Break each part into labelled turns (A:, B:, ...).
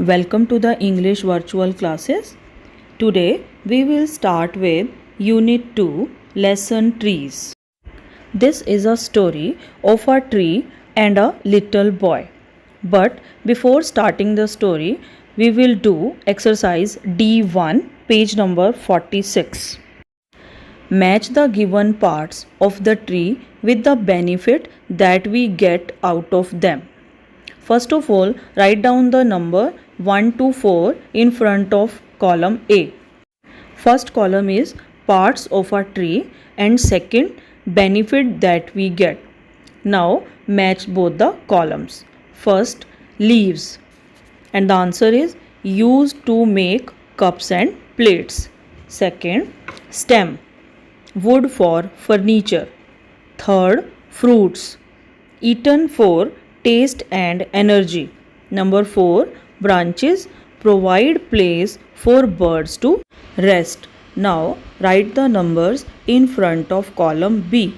A: Welcome to the English virtual classes. Today we will start with Unit 2, Lesson Trees. This is a story of a tree and a little boy. But before starting the story, we will do exercise D1, page number 46. Match the given parts of the tree with the benefit that we get out of them. First of all, write down the number 1 to 4 in front of column A. First column is parts of a tree and second benefit that we get. Now match both the columns. First, leaves, and the answer is used to make cups and plates. Second, stem, wood for furniture. Third, fruits, eaten for taste and energy. Number 4, branches provide place for birds to rest. Now write the numbers in front of column B.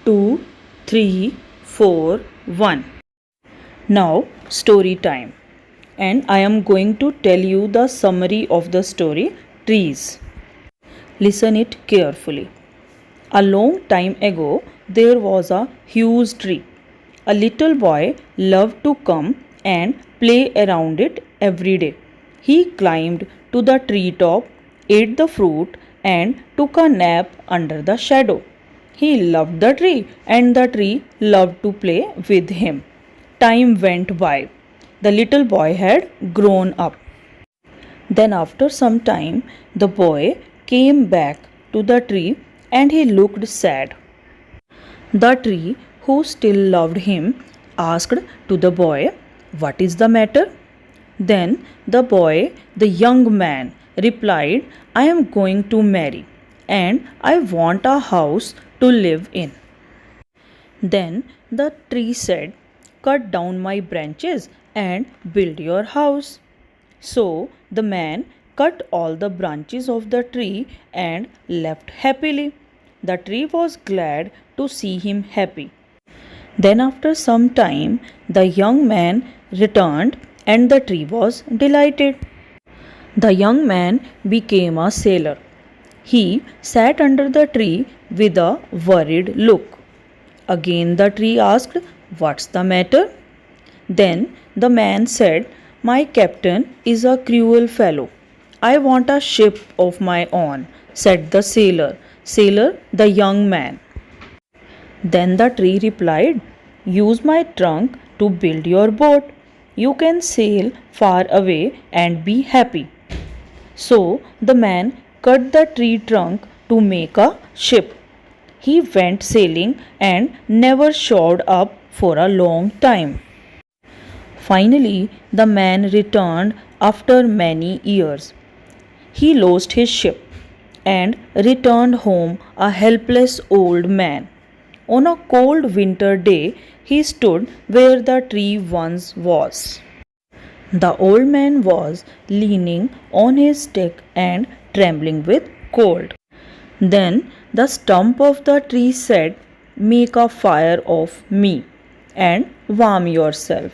A: 2, 3, 4, 1. Now story time, and I am going to tell you the summary of the story Trees. Listen it carefully. A long time ago there was a huge tree. A little boy loved to come and play around it every day. He climbed to the treetop, ate the fruit, and took a nap under the shadow. He loved the tree, and the tree loved to play with him. Time went by. The little boy had grown up. Then, after some time, the boy came back to the tree and he looked sad. The tree, who still loved him, asked to the boy, "What is the matter?" Then the boy, the young man, replied, "I am going to marry and I want a house to live in." Then the tree said, "Cut down my branches and build your house." So the man cut all the branches of the tree and left happily. The tree was glad to see him happy. Then after some time the young man returned and the tree was delighted. The young man became a sailor. He sat under the tree with a worried look. Again the tree asked, "What's the matter?" Then the man said, "My captain is a cruel fellow. I want a ship of my own," said the sailor, the young man. Then the tree replied, "Use my trunk to build your boat. You can sail far away and be happy." So the man cut the tree trunk to make a ship. He went sailing and never showed up for a long time. Finally, the man returned after many years. He lost his ship and returned home a helpless old man. On a cold winter day, he stood where the tree once was. The old man was leaning on his stick and trembling with cold. Then the stump of the tree said, "Make a fire of me and warm yourself."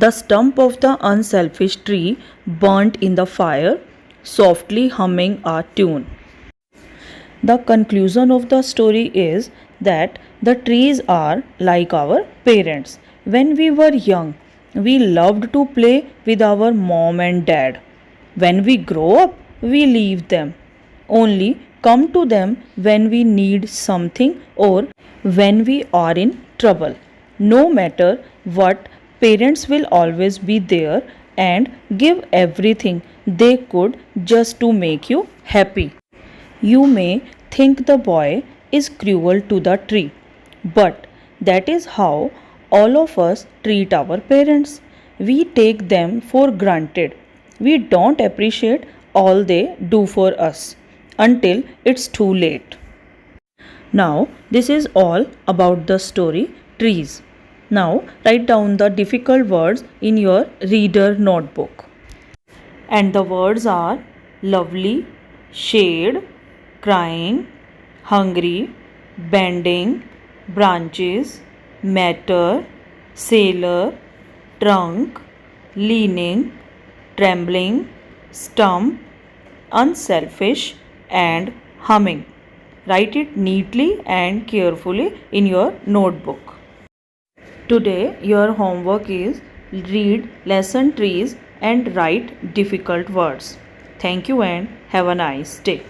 A: The stump of the unselfish tree burnt in the fire, softly humming a tune. The conclusion of the story is that the trees are like our parents. When we were young, we loved to play with our mom and dad. When we grow up, we leave them. Only come to them when we need something or when we are in trouble. No matter what, parents will always be there and give everything they could just to make you happy. You may think the boy is cruel to the tree, but that is how all of us treat our parents. We take them for granted. We don't appreciate all they do for us until it's too late. Now, this is all about the story Trees. Now, write down the difficult words in your reader notebook. And the words are lovely, shade, crying, hungry, bending, branches, matter, sailor, trunk, leaning, trembling, stump, unselfish, and humming. Write it neatly and carefully in your notebook. Today your homework is read lesson trees and write difficult words. Thank you and have a nice day.